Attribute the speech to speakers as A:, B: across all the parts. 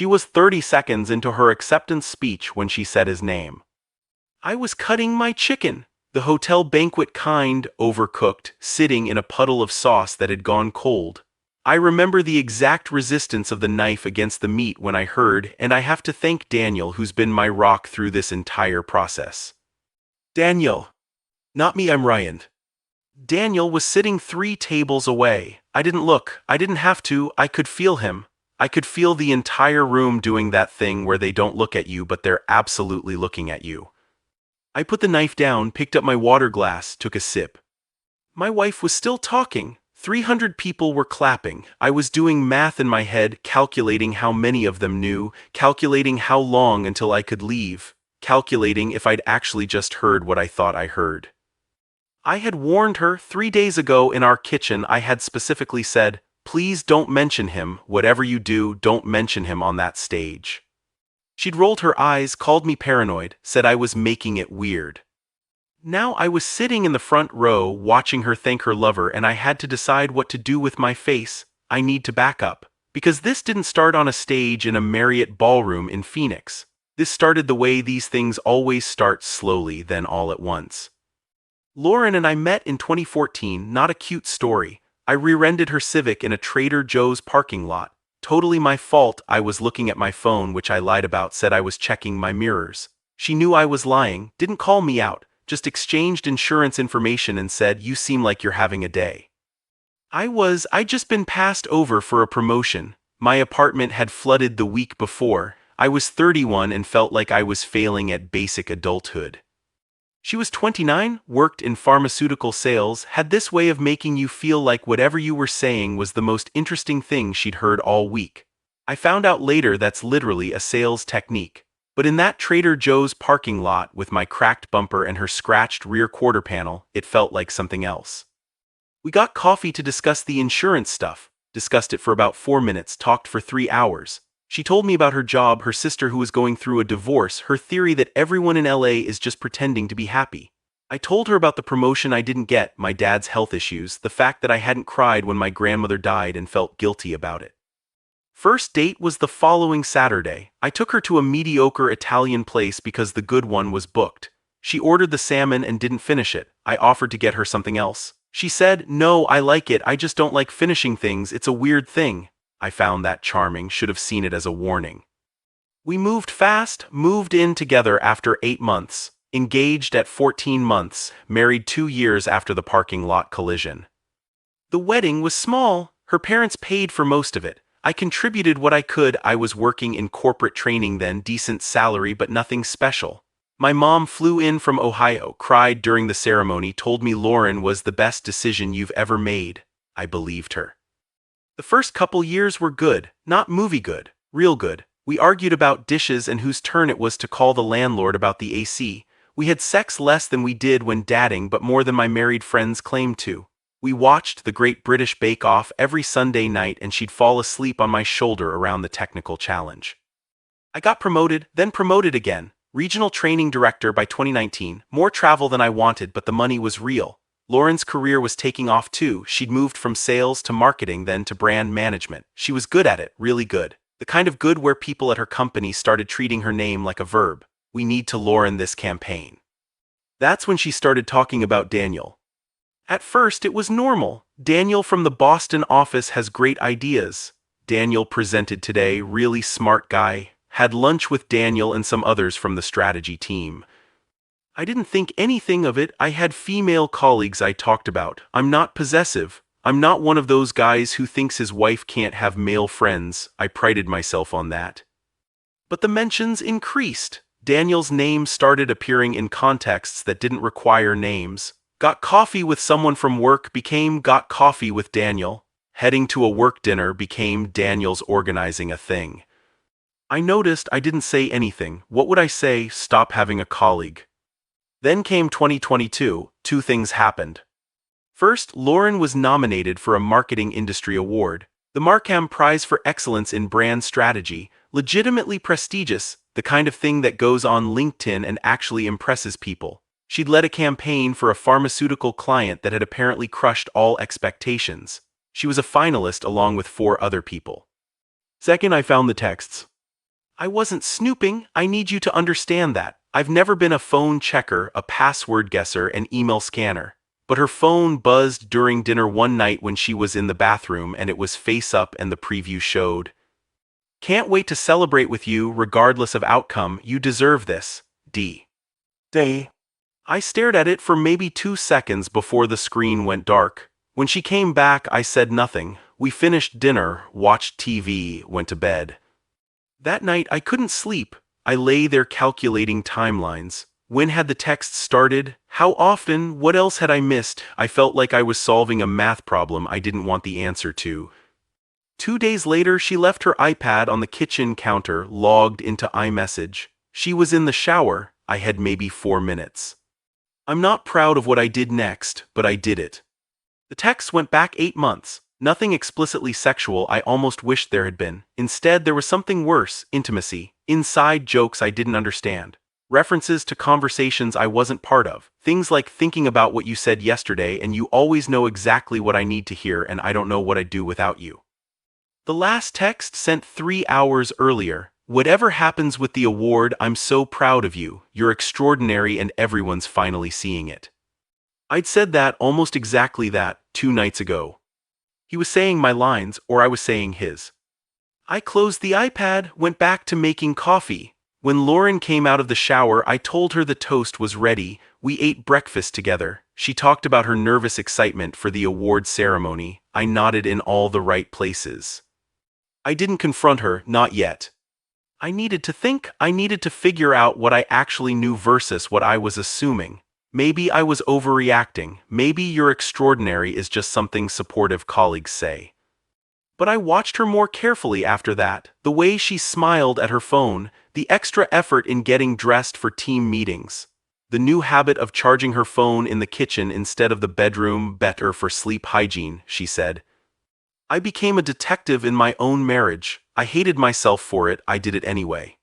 A: She was 30 seconds into her acceptance speech when she said his name. I was cutting my chicken, the hotel banquet kind, overcooked, sitting in a puddle of sauce that had gone cold. I remember the exact resistance of the knife against the meat when I heard, and I have to thank Daniel, who's been my rock through this entire process. Daniel. Not me, I'm Ryan. Daniel was sitting 3 tables away. I didn't look, I didn't have to, I could feel him. I could feel the entire room doing that thing where they don't look at you but they're absolutely looking at you. I put the knife down, picked up my water glass, took a sip. My wife was still talking. 300 people were clapping. I was doing math in my head, calculating how many of them knew, calculating how long until I could leave, calculating if I'd actually just heard what I thought I heard. I had warned her 3 days ago in our kitchen. I had specifically said, please don't mention him, whatever you do, don't mention him on that stage. She'd rolled her eyes, called me paranoid, said I was making it weird. Now I was sitting in the front row watching her thank her lover, and I had to decide what to do with my face. I need to back up, because this didn't start on a stage in a Marriott ballroom in Phoenix. This started the way these things always start, slowly, then all at once. Lauren and I met in 2014, not a cute story. I rear-ended her Civic in a Trader Joe's parking lot. Totally my fault. I was looking at my phone, which I lied about, said I was checking my mirrors. She knew I was lying, didn't call me out, just exchanged insurance information and said, you seem like you're having a day. I'd just been passed over for a promotion. My apartment had flooded the week before. I was 31 and felt like I was failing at basic adulthood. She was 29, worked in pharmaceutical sales, had this way of making you feel like whatever you were saying was the most interesting thing she'd heard all week. I found out later that's literally a sales technique. But in that Trader Joe's parking lot with my cracked bumper and her scratched rear quarter panel, it felt like something else. We got coffee to discuss the insurance stuff, discussed it for about 4 minutes, talked for 3 hours. She told me about her job, her sister who was going through a divorce, her theory that everyone in LA is just pretending to be happy. I told her about the promotion I didn't get, my dad's health issues, the fact that I hadn't cried when my grandmother died and felt guilty about it. First date was the following Saturday. I took her to a mediocre Italian place because the good one was booked. She ordered the salmon and didn't finish it. I offered to get her something else. She said, no, I like it, I just don't like finishing things, it's a weird thing. I found that charming, should have seen it as a warning. We moved fast, moved in together after 8 months, engaged at 14 months, married 2 years after the parking lot collision. The wedding was small. Her parents paid for most of it. I contributed what I could. I was working in corporate training then, decent salary but nothing special. My mom flew in from Ohio, cried during the ceremony, told me Lauren was the best decision you've ever made. I believed her. The first couple years were good, not movie good, real good. We argued about dishes and whose turn it was to call the landlord about the AC. We had sex less than we did when dating, but more than my married friends claimed to. We watched The Great British Bake Off every Sunday night and she'd fall asleep on my shoulder around the technical challenge. I got promoted, then promoted again. Regional training director by 2019, more travel than I wanted but the money was real. Lauren's career was taking off too. She'd moved from sales to marketing, then to brand management. She was good at it, really good. The kind of good where people at her company started treating her name like a verb. We need to Lauren this campaign. That's when she started talking about Daniel. At first it was normal. Daniel from the Boston office has great ideas. Daniel presented today, really smart guy. Had lunch with Daniel and some others from the strategy team. I didn't think anything of it. I had female colleagues I talked about. I'm not possessive. I'm not one of those guys who thinks his wife can't have male friends. I prided myself on that. But the mentions increased. Daniel's name started appearing in contexts that didn't require names. Got coffee with someone from work became got coffee with Daniel. Heading to a work dinner became Daniel's organizing a thing. I noticed I didn't say anything. What would I say? Stop having a colleague. Then came 2022, 2 things happened. First, Lauren was nominated for a Marketing Industry Award, the Markham Prize for Excellence in Brand Strategy, legitimately prestigious, the kind of thing that goes on LinkedIn and actually impresses people. She'd led a campaign for a pharmaceutical client that had apparently crushed all expectations. She was a finalist along with 4 other people. Second, I found the texts. I wasn't snooping, I need you to understand that. I've never been a phone checker, a password guesser, an email scanner. But her phone buzzed during dinner one night when she was in the bathroom and it was face up and the preview showed. Can't wait to celebrate with you regardless of outcome, you deserve this, D. Day. I stared at it for maybe 2 seconds before the screen went dark. When she came back, I said nothing. We finished dinner, watched TV, went to bed. That night, I couldn't sleep. I lay there calculating timelines. When had the text started? How often? What else had I missed? I felt like I was solving a math problem I didn't want the answer to. 2 days later, she left her iPad on the kitchen counter, logged into iMessage. She was in the shower. I had maybe 4 minutes. I'm not proud of what I did next, but I did it. The text went back 8 months. Nothing explicitly sexual, I almost wished there had been. Instead, there was something worse, intimacy, inside jokes I didn't understand. References to conversations I wasn't part of. Things like thinking about what you said yesterday and you always know exactly what I need to hear and I don't know what I'd do without you. The last text sent 3 hours earlier. Whatever happens with the award, I'm so proud of you. You're extraordinary and everyone's finally seeing it. I'd said that, almost exactly that, 2 nights ago. He was saying my lines, or I was saying his. I closed the iPad, went back to making coffee. When Lauren came out of the shower, I told her the toast was ready. We ate breakfast together. She talked about her nervous excitement for the award ceremony. I nodded in all the right places. I didn't confront her, not yet. I needed to think, I needed to figure out what I actually knew versus what I was assuming. Maybe I was overreacting, maybe you're extraordinary is just something supportive colleagues say. But I watched her more carefully after that, the way she smiled at her phone, the extra effort in getting dressed for team meetings. The new habit of charging her phone in the kitchen instead of the bedroom, better for sleep hygiene, she said. I became a detective in my own marriage. I hated myself for it, I did it anyway.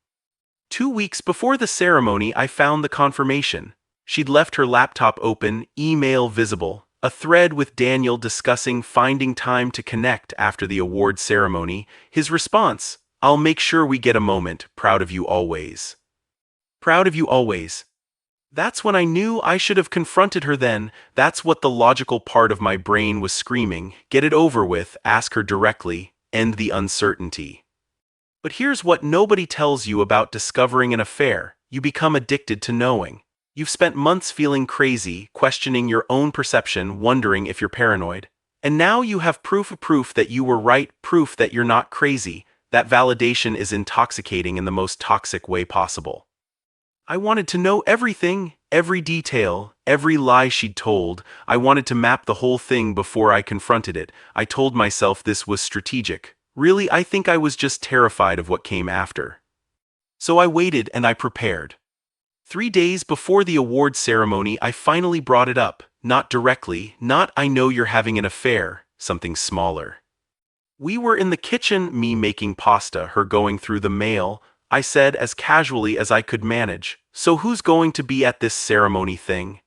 A: 2 weeks before the ceremony, I found the confirmation. She'd left her laptop open, email visible, a thread with Daniel discussing finding time to connect after the award ceremony. His response, I'll make sure we get a moment, proud of you always. Proud of you always. That's when I knew I should have confronted her then. That's what the logical part of my brain was screaming. Get it over with, ask her directly, end the uncertainty. But here's what nobody tells you about discovering an affair. You become addicted to knowing. You've spent months feeling crazy, questioning your own perception, wondering if you're paranoid. And now you have proof that you were right, proof that you're not crazy. That validation is intoxicating in the most toxic way possible. I wanted to know everything, every detail, every lie she'd told. I wanted to map the whole thing before I confronted it. I told myself this was strategic. Really, I think I was just terrified of what came after. So I waited and I prepared. 3 days before the award ceremony, I finally brought it up. Not directly, not I know you're having an affair, something smaller. We were in the kitchen, me making pasta, her going through the mail. I said as casually as I could manage, so who's going to be at this ceremony thing?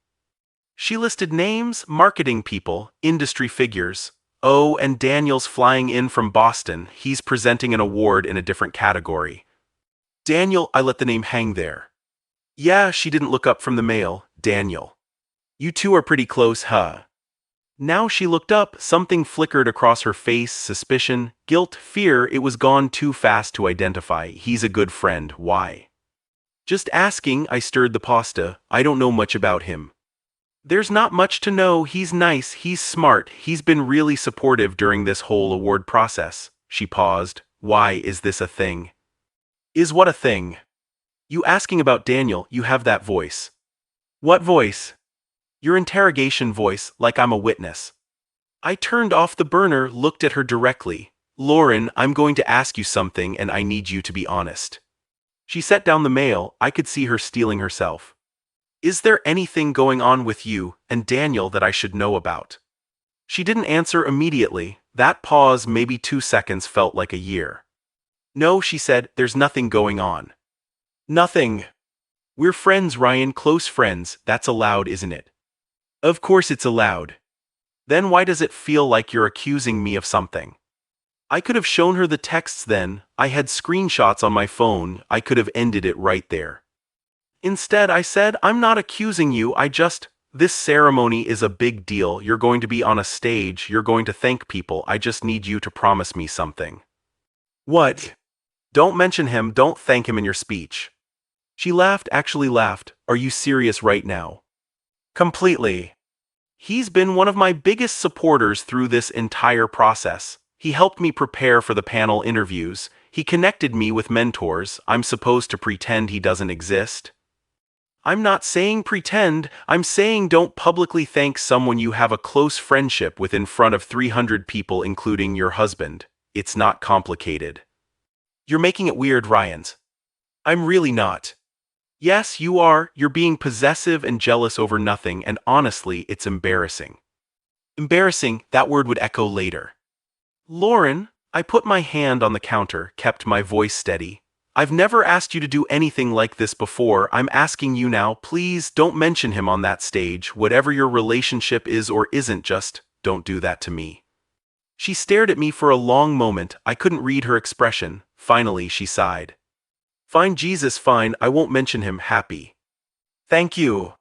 A: She listed names, marketing people, industry figures. Oh, and Daniel's flying in from Boston. He's presenting an award in a different category. Daniel, I let the name hang there. Yeah, she didn't look up from the mail. Daniel. You two are pretty close, huh? Now she looked up, something flickered across her face, suspicion, guilt, fear. It was gone too fast to identify. He's a good friend, why? Just asking, I stirred the pasta. I don't know much about him. There's not much to know. He's nice, he's smart, he's been really supportive during this whole award process. She paused. Why is this a thing? Is what a thing? You asking about Daniel, you have that voice. What voice? Your interrogation voice, like I'm a witness. I turned off the burner, looked at her directly. Lauren, I'm going to ask you something and I need you to be honest. She set down the mail. I could see her steeling herself. Is there anything going on with you and Daniel that I should know about? She didn't answer immediately. That pause, maybe 2 seconds, felt like a year. No, she said, there's nothing going on. Nothing. We're friends, Ryan, close friends. That's allowed, isn't it? Of course it's allowed. Then why does it feel like you're accusing me of something? I could have shown her the texts then, I had screenshots on my phone, I could have ended it right there. Instead, I said, I'm not accusing you, this ceremony is a big deal, you're going to be on a stage, you're going to thank people, I just need you to promise me something. What? Don't mention him, don't thank him in your speech. She laughed, actually laughed. Are you serious right now? Completely. He's been one of my biggest supporters through this entire process. He helped me prepare for the panel interviews. He connected me with mentors. I'm supposed to pretend he doesn't exist? I'm not saying pretend, I'm saying don't publicly thank someone you have a close friendship with in front of 300 people including your husband. It's not complicated. You're making it weird, Ryans. I'm really not. Yes, you are. You're being possessive and jealous over nothing, and honestly, it's embarrassing. Embarrassing, that word would echo later. Lauren, I put my hand on the counter, kept my voice steady. I've never asked you to do anything like this before. I'm asking you now, please don't mention him on that stage. Whatever your relationship is or isn't, just don't do that to me. She stared at me for a long moment. I couldn't read her expression. Finally, she sighed. Fine, Jesus, fine, I won't mention him. Happy. Thank you.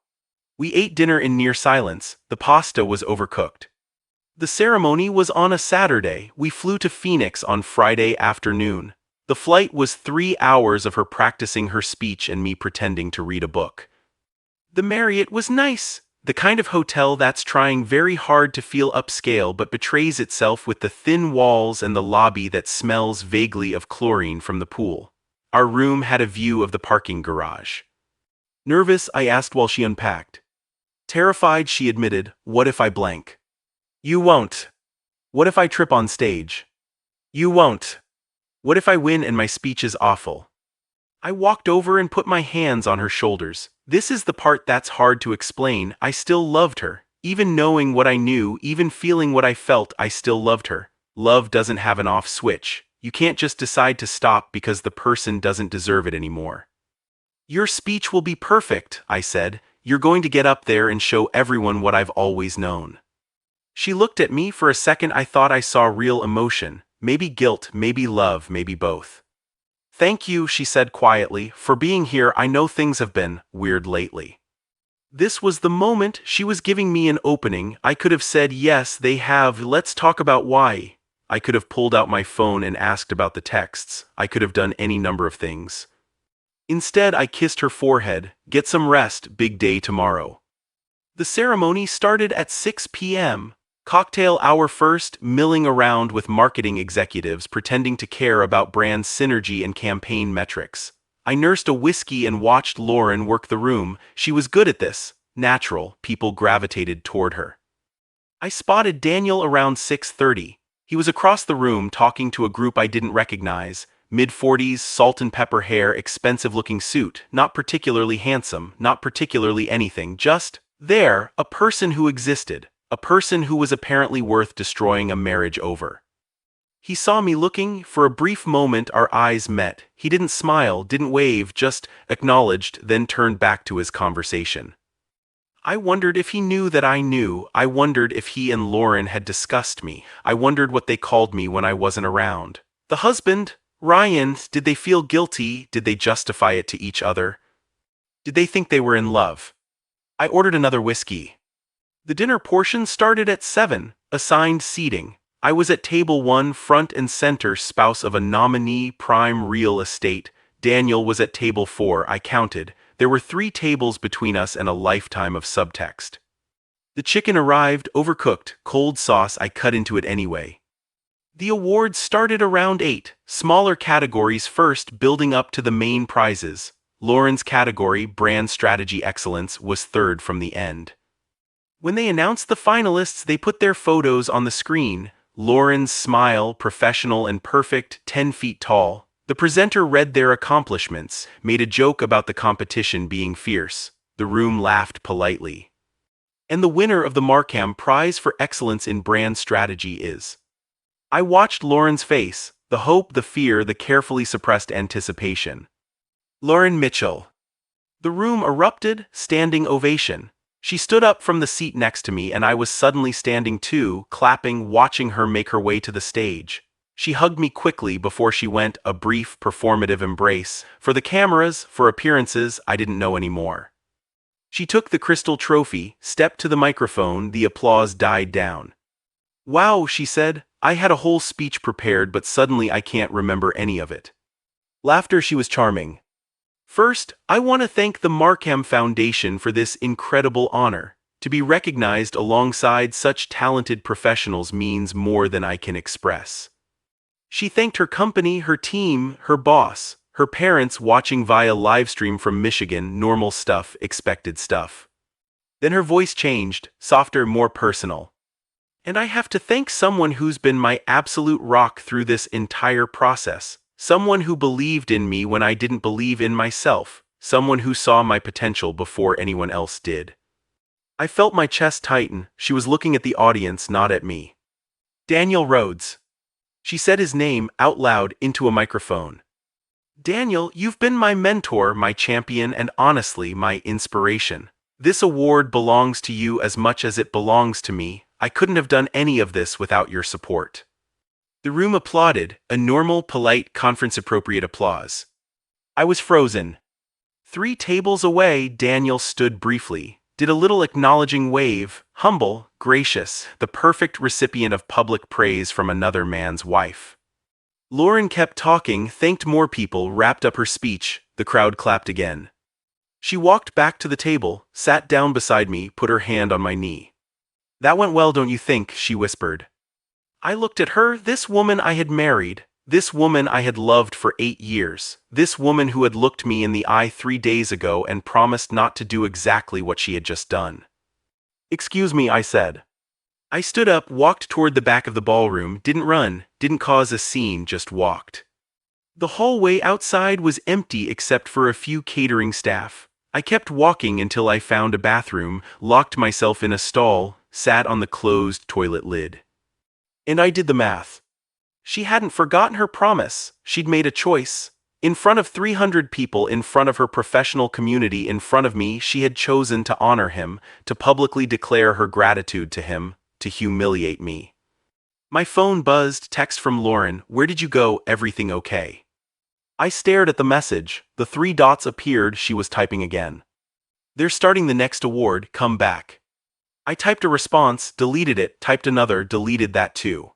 A: We ate dinner in near silence. The pasta was overcooked. The ceremony was on a Saturday. We flew to Phoenix on Friday afternoon. The flight was 3 hours of her practicing her speech and me pretending to read a book. The Marriott was nice. The kind of hotel that's trying very hard to feel upscale but betrays itself with the thin walls and the lobby that smells vaguely of chlorine from the pool. Our room had a view of the parking garage. Nervous, I asked while she unpacked. Terrified, she admitted, what if I blank? You won't. What if I trip on stage? You won't. What if I win and my speech is awful? I walked over and put my hands on her shoulders. This is the part that's hard to explain. I still loved her. Even knowing what I knew, even feeling what I felt, I still loved her. Love doesn't have an off switch. You can't just decide to stop because the person doesn't deserve it anymore. Your speech will be perfect, I said. You're going to get up there and show everyone what I've always known. She looked at me for a second. I thought I saw real emotion. Maybe guilt, maybe love, maybe both. Thank you, she said quietly, for being here. I know things have been weird lately. This was the moment. She was giving me an opening. I could have said, yes, they have. Let's talk about why. I could have pulled out my phone and asked about the texts. I could have done any number of things. Instead, I kissed her forehead. Get some rest, big day tomorrow. The ceremony started at 6 p.m. Cocktail hour first, milling around with marketing executives pretending to care about brand synergy and campaign metrics. I nursed a whiskey and watched Lauren work the room. She was good at this. Natural, people gravitated toward her. I spotted Daniel around 6:30. He was across the room talking to a group I didn't recognize. Mid-40s, salt and pepper hair, expensive-looking suit, not particularly handsome, not particularly anything, just there, a person who existed. A person who was apparently worth destroying a marriage over. He saw me looking. For a brief moment our eyes met. He didn't smile, didn't wave, just acknowledged, then turned back to his conversation. I wondered if he knew that I knew. I wondered if he and Lauren had discussed me. I wondered what they called me when I wasn't around. The husband? Ryan? Did they feel guilty? Did they justify it to each other? Did they think they were in love? I ordered another whiskey. The dinner portion started at 7, assigned seating. I was at table 1, front and center, spouse of a nominee, prime real estate. Daniel was at table 4, I counted. There were 3 tables between us and a lifetime of subtext. The chicken arrived, overcooked, cold sauce. I cut into it anyway. The awards started around 8, smaller categories first, building up to the main prizes. Lauren's category, brand strategy excellence, was third from the end. When they announced the finalists, they put their photos on the screen. Lauren's smile, professional and perfect, 10 feet tall. The presenter read their accomplishments, made a joke about the competition being fierce. The room laughed politely. And the winner of the Markham Prize for Excellence in Brand Strategy is. I watched Lauren's face, the hope, the fear, the carefully suppressed anticipation. Lauren Mitchell. The room erupted, standing ovation. She stood up from the seat next to me and I was suddenly standing too, clapping, watching her make her way to the stage. She hugged me quickly before she went, a brief, performative embrace. For the cameras, for appearances, I didn't know anymore. She took the crystal trophy, stepped to the microphone, the applause died down. "Wow," she said, "I had a whole speech prepared but suddenly I can't remember any of it." Laughter. She was charming. "First, I want to thank the Markham Foundation for this incredible honor. To be recognized alongside such talented professionals means more than I can express." She thanked her company, her team, her boss, her parents watching via livestream from Michigan. Normal stuff, expected stuff. Then her voice changed, softer, more personal. "And I have to thank someone who's been my absolute rock through this entire process. Someone who believed in me when I didn't believe in myself. Someone who saw my potential before anyone else did." I felt my chest tighten. She was looking at the audience, not at me. "Daniel Rhodes." She said his name out loud into a microphone. "Daniel, you've been my mentor, my champion, and honestly, my inspiration. This award belongs to you as much as it belongs to me. I couldn't have done any of this without your support." The room applauded, a normal, polite, conference-appropriate applause. I was frozen. 3 tables away, Daniel stood briefly, did a little acknowledging wave, humble, gracious, the perfect recipient of public praise from another man's wife. Lauren kept talking, thanked more people, wrapped up her speech. The crowd clapped again. She walked back to the table, sat down beside me, put her hand on my knee. "That went well, don't you think?" she whispered. I looked at her, this woman I had married, this woman I had loved for 8 years, this woman who had looked me in the eye 3 days ago and promised not to do exactly what she had just done. "Excuse me," I said. I stood up, walked toward the back of the ballroom, didn't run, didn't cause a scene, just walked. The hallway outside was empty except for a few catering staff. I kept walking until I found a bathroom, locked myself in a stall, sat on the closed toilet lid. And I did the math. She hadn't forgotten her promise. She'd made a choice. In front of 300 people, in front of her professional community, in front of me, she had chosen to honor him, to publicly declare her gratitude to him, to humiliate me. My phone buzzed, text from Lauren, "Where did you go? Everything okay?" I stared at the message. The 3 dots appeared. She was typing again. "They're starting the next award, come back." I typed a response, deleted it, typed another, deleted that too.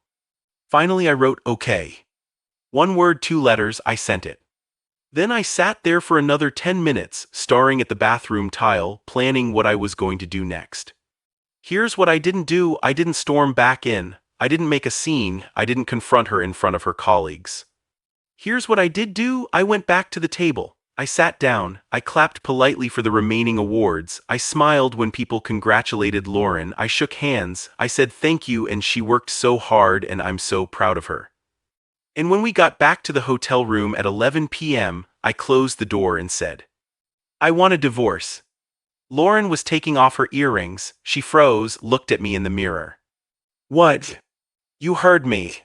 A: Finally I wrote, "Okay." 1 word, 2 letters, I sent it. Then I sat there for another 10 minutes, staring at the bathroom tile, planning what I was going to do next. Here's what I didn't do. I didn't storm back in. I didn't make a scene. I didn't confront her in front of her colleagues. Here's what I did do. I went back to the table. I sat down. I clapped politely for the remaining awards. I smiled when people congratulated Lauren. I shook hands. I said thank you, and she worked so hard and I'm so proud of her. And when we got back to the hotel room at 11 p.m., I closed the door and said, "I want a divorce." Lauren was taking off her earrings. She froze, looked at me in the mirror. "What? You heard me."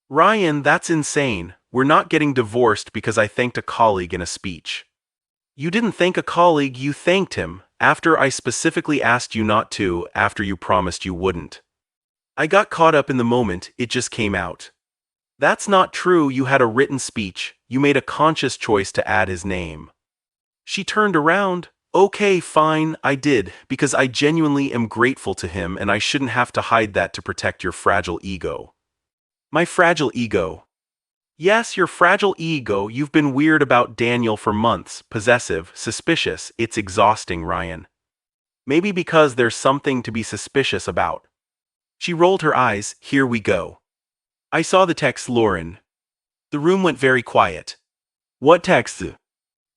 A: "Ryan, that's insane. We're not getting divorced because I thanked a colleague in a speech." "You didn't thank a colleague, you thanked him, after I specifically asked you not to, after you promised you wouldn't." I got caught up in the moment, it just came out. "That's not true. You had a written speech. You made a conscious choice to add his name." She turned around. "Okay, fine, I did, because I genuinely am grateful to him and I shouldn't have to hide that to protect your fragile ego." "My fragile ego?" "Yes, your fragile ego. You've been weird about Daniel for months, possessive, suspicious. It's exhausting, Ryan." "Maybe because there's something to be suspicious about." She rolled her eyes. "Here we go." I saw the text, Lauren. The room went very quiet. "What text?"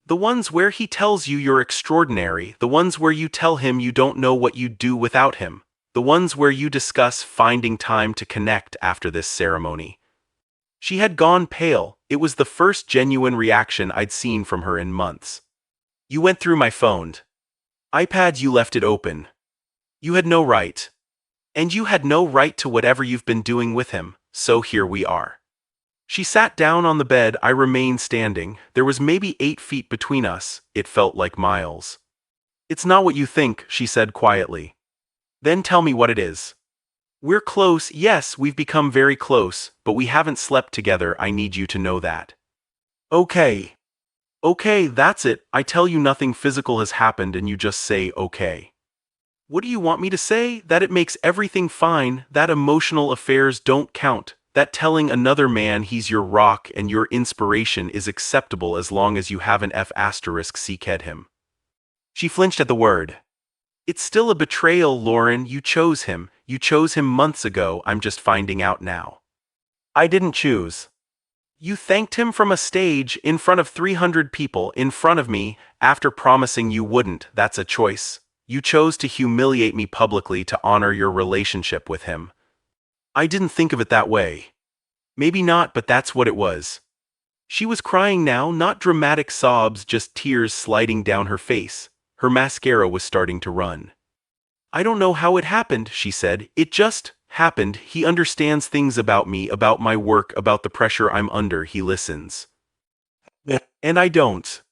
A: "The ones where he tells you you're extraordinary, the ones where you tell him you don't know what you'd do without him, the ones where you discuss finding time to connect after this ceremony." She had gone pale. It was the first genuine reaction I'd seen from her in months. "You went through my phone. iPad, you left it open. You had no right. And you had no right to whatever you've been doing with him, so here we are." She sat down on the bed. I remained standing. There was maybe 8 feet between us. It felt like miles. "It's not what you think," she said quietly. "Then tell me what it is." We're close, yes, we've become very close, but we haven't slept together, I need you to know that. Okay. Okay, that's it, I tell you nothing physical has happened and you just say okay. What do you want me to say? That it makes everything fine, that emotional affairs don't count, that telling another man he's your rock and your inspiration is acceptable as long as you have an F asterisk seeked him. She flinched at the word. It's still a betrayal, Lauren, you chose him. You chose him months ago, I'm just finding out now. I didn't choose. You thanked him from a stage, in front of 300 people, in front of me, after promising you wouldn't, that's a choice. You chose to humiliate me publicly to honor your relationship with him. I didn't think of it that way. Maybe not, but that's what it was. She was crying now, not dramatic sobs, just tears sliding down her face. Her mascara was starting to run. I don't know how it happened, she said. It just happened. He understands things about me, about my work, about the pressure I'm under. He listens. And I don't.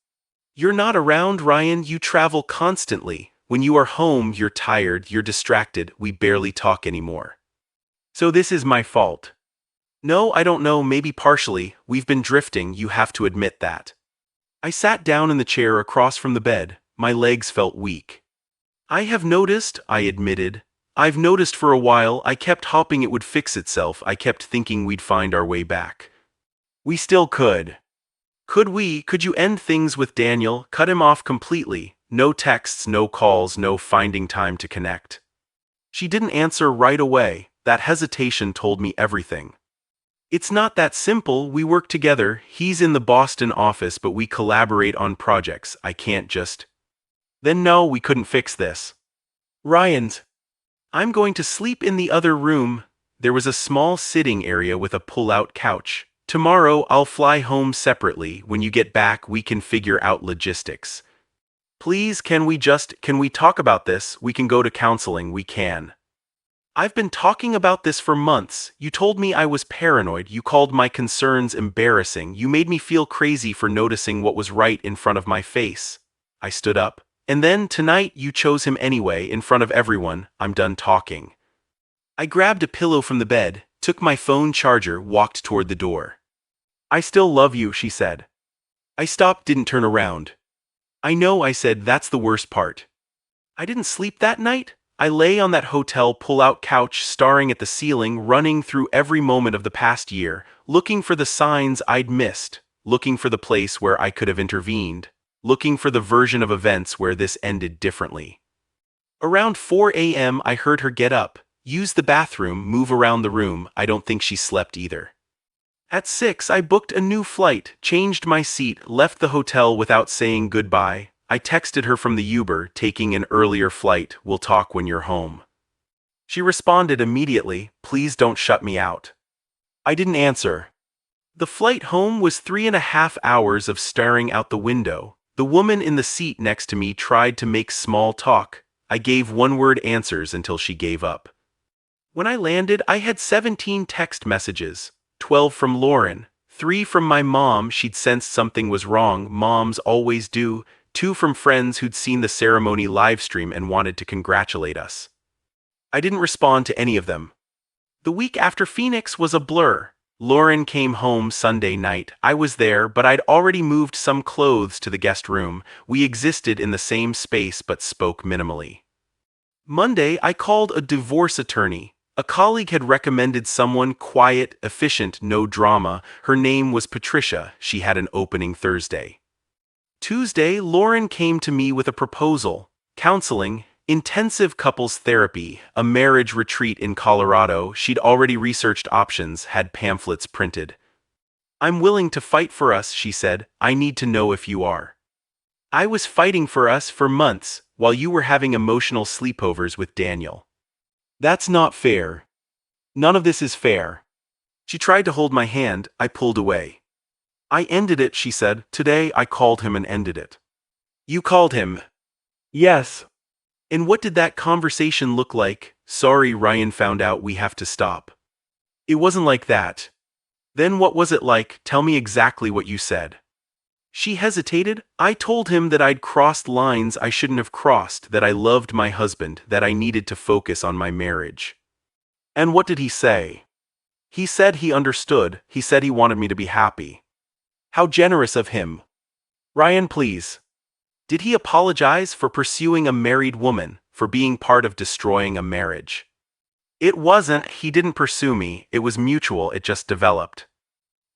A: You're not around, Ryan. You travel constantly. When you are home, you're tired, you're distracted. We barely talk anymore. So this is my fault. No, I don't know, maybe partially. We've been drifting, you have to admit that. I sat down in the chair across from the bed. My legs felt weak. I have noticed, I admitted. I've noticed for a while. I kept hoping it would fix itself. I kept thinking we'd find our way back. We still could. Could we? Could you end things with Daniel, cut him off completely? No texts, no calls, no finding time to connect. She didn't answer right away. That hesitation told me everything. It's not that simple. We work together. He's in the Boston office, but we collaborate on projects. I can't just... Then no, we couldn't fix this. Ryan's. I'm going to sleep in the other room. There was a small sitting area with a pull-out couch. Tomorrow I'll fly home separately. When you get back, we can figure out logistics. Please, can we talk about this? We can go to counseling, we can. I've been talking about this for months. You told me I was paranoid. You called my concerns embarrassing. You made me feel crazy for noticing what was right in front of my face. I stood up. And then, tonight, you chose him anyway, in front of everyone. I'm done talking. I grabbed a pillow from the bed, took my phone charger, walked toward the door. I still love you, she said. I stopped, didn't turn around. I know, I said, that's the worst part. I didn't sleep that night. I lay on that hotel pull-out couch, staring at the ceiling, running through every moment of the past year, looking for the signs I'd missed, looking for the place where I could have intervened, looking for the version of events where this ended differently. Around 4 a.m. I heard her get up, use the bathroom, move around the room. I don't think she slept either. At 6 I booked a new flight, changed my seat, left the hotel without saying goodbye. I texted her from the Uber, taking an earlier flight, we'll talk when you're home. She responded immediately, please don't shut me out. I didn't answer. The flight home was 3.5 hours of staring out the window. The woman in the seat next to me tried to make small talk. I gave one-word answers until she gave up. When I landed, I had 17 text messages, 12 from Lauren, 3 from my mom, she'd sensed something was wrong, moms always do, 2 from friends who'd seen the ceremony livestream and wanted to congratulate us. I didn't respond to any of them. The week after Phoenix was a blur. Lauren came home Sunday night. I was there, but I'd already moved some clothes to the guest room. We existed in the same space but spoke minimally. Monday, I called a divorce attorney. A colleague had recommended someone quiet, efficient, no drama. Her name was Patricia. She had an opening Thursday. Tuesday, Lauren came to me with a proposal. Counseling, intensive couples therapy, a marriage retreat in Colorado. She'd already researched options, had pamphlets printed. I'm willing to fight for us, she said. I need to know if you are. I was fighting for us for months, while you were having emotional sleepovers with Daniel. That's not fair. None of this is fair. She tried to hold my hand. I pulled away. I ended it, she said. Today I called him and ended it. You called him? Yes. And what did that conversation look like? Sorry, Ryan found out, we have to stop. It wasn't like that. Then what was it like? Tell me exactly what you said. She hesitated. I told him that I'd crossed lines I shouldn't have crossed, that I loved my husband, that I needed to focus on my marriage. And what did he say? He said he understood. He said he wanted me to be happy. How generous of him. Ryan, please. Did he apologize for pursuing a married woman, for being part of destroying a marriage? It wasn't, he didn't pursue me, it was mutual, it just developed.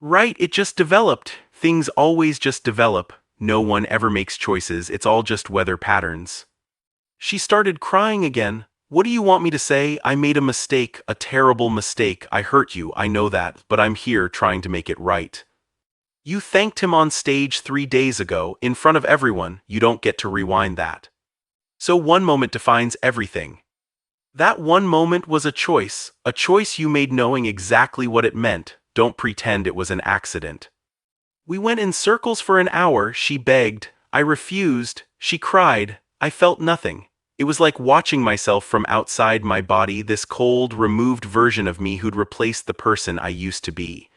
A: Right, it just developed. Things always just develop. No one ever makes choices, it's all just weather patterns. She started crying again. What do you want me to say? I made a mistake, a terrible mistake. I hurt you, I know that, but I'm here trying to make it right. You thanked him on stage 3 days ago, in front of everyone. You don't get to rewind that. So one moment defines everything. That one moment was a choice you made knowing exactly what it meant. Don't pretend it was an accident. We went in circles for an hour, she begged. I refused. She cried. I felt nothing. It was like watching myself from outside my body, this cold, removed version of me who'd replaced the person I used to be.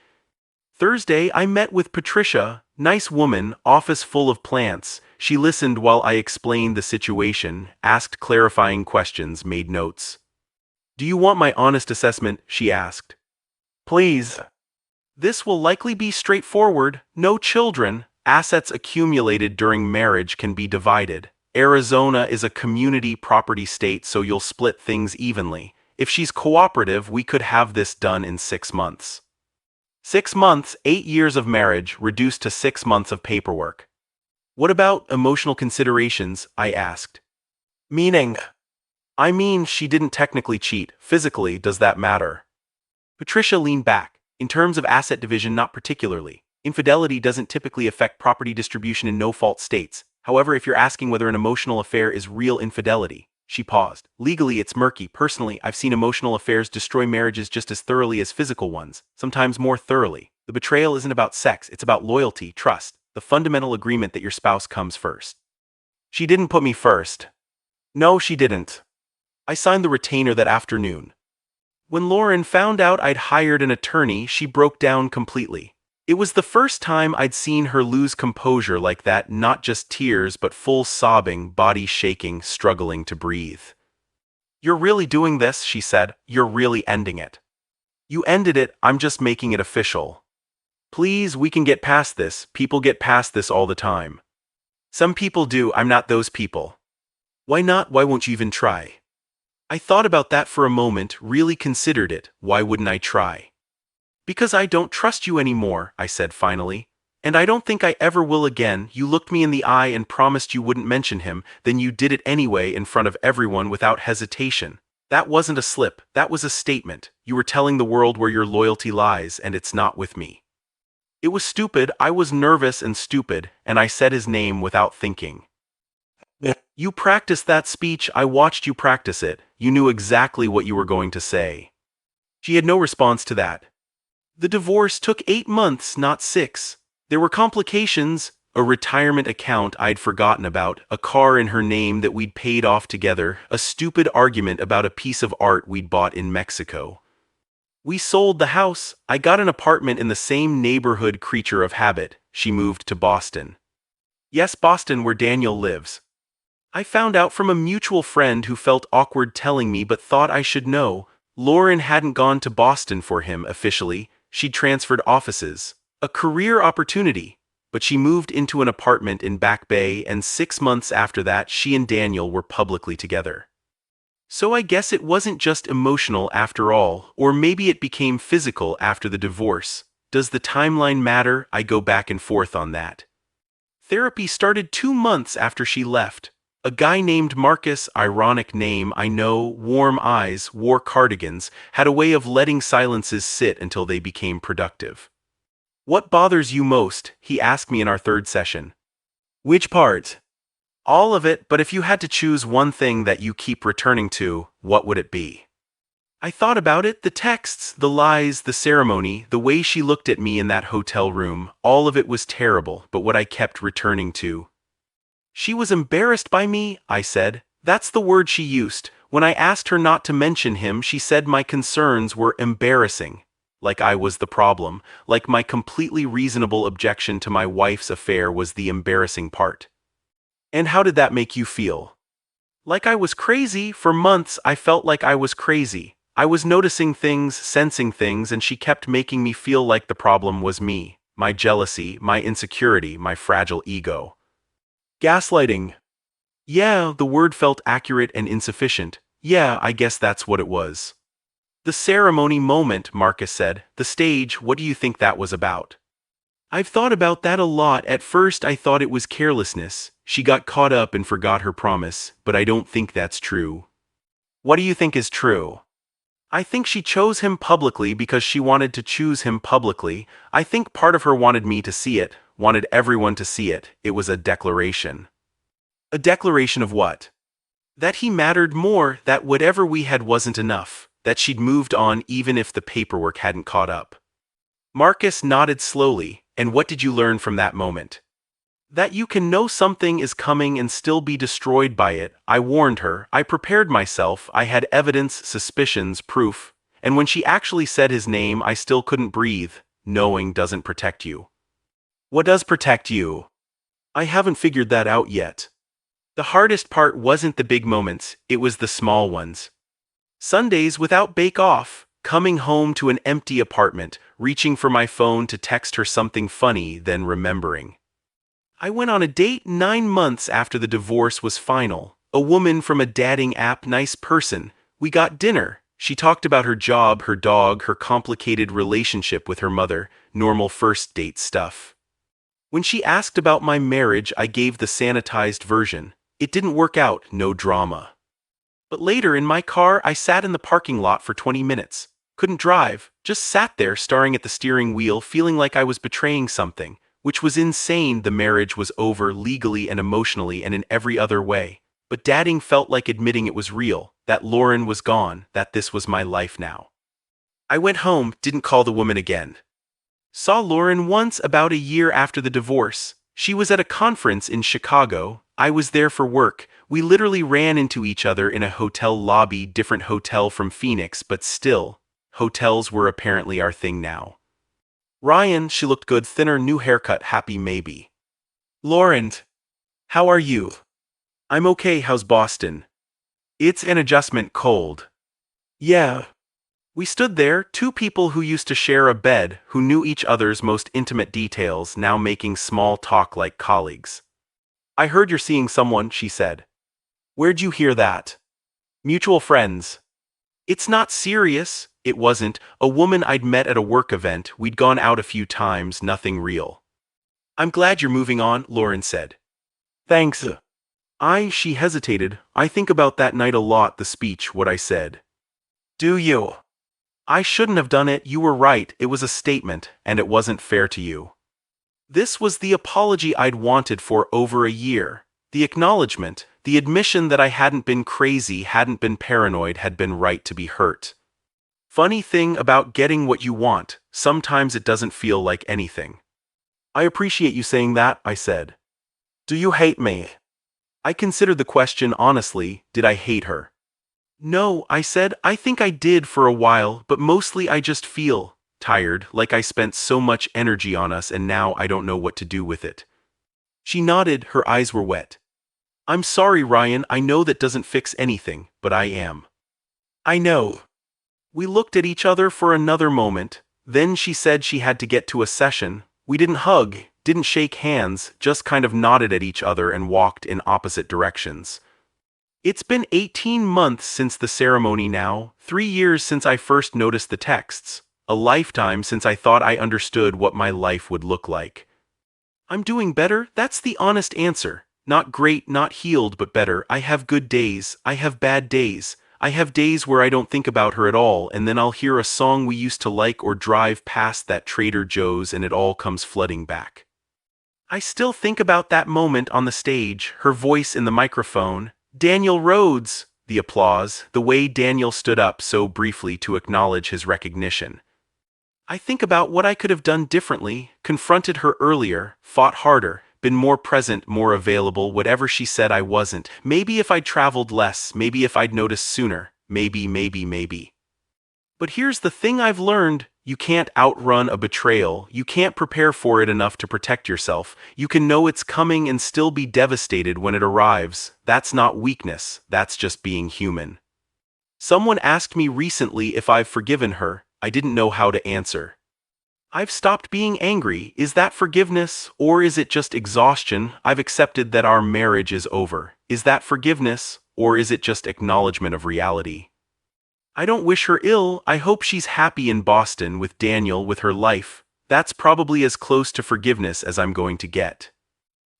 A: Thursday, I met with Patricia, nice woman, office full of plants. She listened while I explained the situation, asked clarifying questions, made notes. Do you want my honest assessment? She asked. Please. This will likely be straightforward. No children. Assets accumulated during marriage can be divided. Arizona is a community property state, so you'll split things evenly. If she's cooperative, we could have this done in 6 months. 6 months, 8 years of marriage, reduced to 6 months of paperwork. What about emotional considerations? I asked. Meaning? I mean, she didn't technically cheat. Physically, does that matter? Patricia leaned back. In terms of asset division, not particularly. Infidelity doesn't typically affect property distribution in no-fault states. However, if you're asking whether an emotional affair is real infidelity, she paused. Legally, it's murky. Personally, I've seen emotional affairs destroy marriages just as thoroughly as physical ones, sometimes more thoroughly. The betrayal isn't about sex, it's about loyalty, trust, the fundamental agreement that your spouse comes first. She didn't put me first. No, she didn't. I signed the retainer that afternoon. When Lauren found out I'd hired an attorney, she broke down completely. It was the first time I'd seen her lose composure like that, not just tears but full sobbing, body shaking, struggling to breathe. You're really doing this, she said. You're really ending it. You ended it, I'm just making it official. Please, we can get past this. People get past this all the time. Some people do, I'm not those people. Why not? Why won't you even try? I thought about that for a moment, really considered it. Why wouldn't I try? Because I don't trust you anymore, I said finally. And I don't think I ever will again. You looked me in the eye and promised you wouldn't mention him, then you did it anyway in front of everyone without hesitation. That wasn't a slip, that was a statement. You were telling the world where your loyalty lies, and it's not with me. It was stupid, I was nervous and stupid, and I said his name without thinking. You practiced that speech, I watched you practice it. You knew exactly what you were going to say. She had no response to that. The divorce took 8 months, not 6. There were complications, a retirement account I'd forgotten about, a car in her name that we'd paid off together, a stupid argument about a piece of art we'd bought in Mexico. We sold the house. I got an apartment in the same neighborhood, creature of habit. She moved to Boston. Yes, Boston, where Daniel lives. I found out from a mutual friend who felt awkward telling me but thought I should know. Lauren hadn't gone to Boston for him officially. She'd transferred offices. A career opportunity. But she moved into an apartment in Back Bay, and 6 months after that she and Daniel were publicly together. So I guess it wasn't just emotional after all, or maybe it became physical after the divorce. Does the timeline matter? I go back and forth on that. Therapy started 2 months after she left. A guy named Marcus, ironic name, I know, warm eyes, wore cardigans, had a way of letting silences sit until they became productive. What bothers you most? He asked me in our 3rd session. Which part? All of it, but if you had to choose one thing that you keep returning to, what would it be? I thought about it, the texts, the lies, the ceremony, the way she looked at me in that hotel room, all of it was terrible, but what I kept returning to. She was embarrassed by me, I said. That's the word she used. When I asked her not to mention him, she said my concerns were embarrassing. Like I was the problem, like my completely reasonable objection to my wife's affair was the embarrassing part. And how did that make you feel? Like I was crazy. For months I felt like I was crazy. I was noticing things, sensing things, and she kept making me feel like the problem was me, my jealousy, my insecurity, my fragile ego. Gaslighting. Yeah, the word felt accurate and insufficient. Yeah, I guess that's what it was. The ceremony moment, Marcus said. The stage, what do you think that was about? I've thought about that a lot. At first I thought it was carelessness. She got caught up and forgot her promise, but I don't think that's true. What do you think is true? I think she chose him publicly because she wanted to choose him publicly. I think part of her wanted me to see it, wanted everyone to see it. It was a declaration. A declaration of what? That he mattered more, that whatever we had wasn't enough, that she'd moved on even if the paperwork hadn't caught up. Marcus nodded slowly. And what did you learn from that moment? That you can know something is coming and still be destroyed by it. I warned her, I prepared myself, I had evidence, suspicions, proof, and when she actually said his name I still couldn't breathe. Knowing doesn't protect you. What does protect you? I haven't figured that out yet. The hardest part wasn't the big moments, it was the small ones. Sundays without bake-off, coming home to an empty apartment, reaching for my phone to text her something funny, then remembering. I went on a date 9 months after the divorce was final. A woman from a dating app, nice person. We got dinner. She talked about her job, her dog, her complicated relationship with her mother, normal first date stuff. When she asked about my marriage, I gave the sanitized version. It didn't work out, no drama. But later in my car, I sat in the parking lot for 20 minutes. Couldn't drive, just sat there staring at the steering wheel, feeling like I was betraying something, which was insane. The marriage was over legally and emotionally and in every other way. But dating felt like admitting it was real, that Lauren was gone, that this was my life now. I went home, didn't call the woman again. Saw Lauren once about a year after the divorce. She was at a conference in Chicago. I was there for work. We literally ran into each other in a hotel lobby, different hotel from Phoenix, but still, hotels were apparently our thing now. Ryan, she looked good, thinner, new haircut, happy maybe. Lauren, how are you? I'm okay, how's Boston? It's an adjustment, cold. Yeah. We stood there, two people who used to share a bed, who knew each other's most intimate details, now making small talk like colleagues. I heard you're seeing someone, she said. Where'd you hear that? Mutual friends. It's not serious. It wasn't. A woman I'd met at a work event, we'd gone out a few times, nothing real. I'm glad you're moving on, Lauren said. Thanks. She hesitated. I think about that night a lot, the speech, what I said. Do you? I shouldn't have done it, you were right, it was a statement, and it wasn't fair to you. This was the apology I'd wanted for over a year. The acknowledgement, the admission that I hadn't been crazy, hadn't been paranoid, had been right to be hurt. Funny thing about getting what you want, sometimes it doesn't feel like anything. I appreciate you saying that, I said. Do you hate me? I considered the question honestly, did I hate her? No, I said, I think I did for a while, but mostly I just feel tired, like I spent so much energy on us and now I don't know what to do with it. She nodded, her eyes were wet. I'm sorry, Ryan, I know that doesn't fix anything, but I am. I know. We looked at each other for another moment, then she said she had to get to a session. We didn't hug, didn't shake hands, just kind of nodded at each other and walked in opposite directions. It's been 18 months since the ceremony now, 3 years since I first noticed the texts, a lifetime since I thought I understood what my life would look like. I'm doing better, that's the honest answer. Not great, not healed, but better. I have good days, I have bad days. I have days where I don't think about her at all, and then I'll hear a song we used to like or drive past that Trader Joe's and it all comes flooding back. I still think about that moment on the stage, her voice in the microphone. Daniel Rhodes, the applause, the way Daniel stood up so briefly to acknowledge his recognition. I think about what I could have done differently, confronted her earlier, fought harder, been more present, more available, whatever she said I wasn't. Maybe if I'd traveled less, maybe if I'd noticed sooner, maybe. But here's the thing I've learned, you can't outrun a betrayal, you can't prepare for it enough to protect yourself, you can know it's coming and still be devastated when it arrives. That's not weakness, that's just being human. Someone asked me recently if I've forgiven her. I didn't know how to answer. I've stopped being angry. Is that forgiveness, or is it just exhaustion? I've accepted that our marriage is over. Is that forgiveness, or is it just acknowledgement of reality? I don't wish her ill. I hope she's happy in Boston with Daniel with her life. That's probably as close to forgiveness as I'm going to get.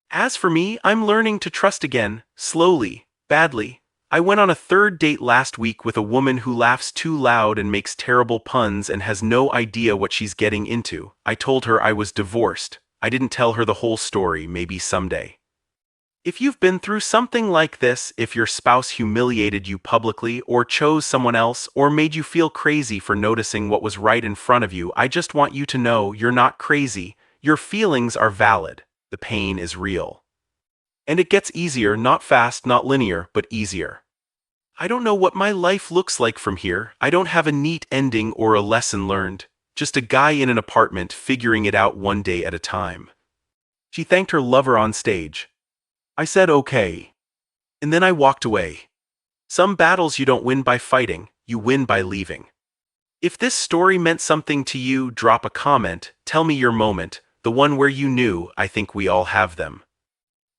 A: As for me, I'm learning to trust again, slowly, badly. I went on a third date last week with a woman who laughs too loud and makes terrible puns and has no idea what she's getting into. I told her I was divorced. I didn't tell her the whole story, maybe someday. If you've been through something like this, if your spouse humiliated you publicly or chose someone else or made you feel crazy for noticing what was right in front of you, I just want you to know you're not crazy. Your feelings are valid. The pain is real. And it gets easier, not fast, not linear, but easier. I don't know what my life looks like from here. I don't have a neat ending or a lesson learned. Just a guy in an apartment figuring it out one day at a time. She thanked her lover on stage. I said okay. And then I walked away. Some battles you don't win by fighting, you win by leaving. If this story meant something to you, drop a comment, tell me your moment, the one where you knew. I think we all have them.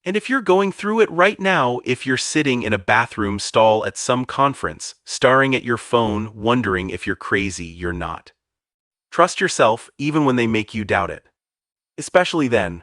A: And if you're going through it right now, if you're sitting in a bathroom stall at some conference, staring at your phone, wondering if you're crazy, you're not. Trust yourself even when they make you doubt it. Especially then.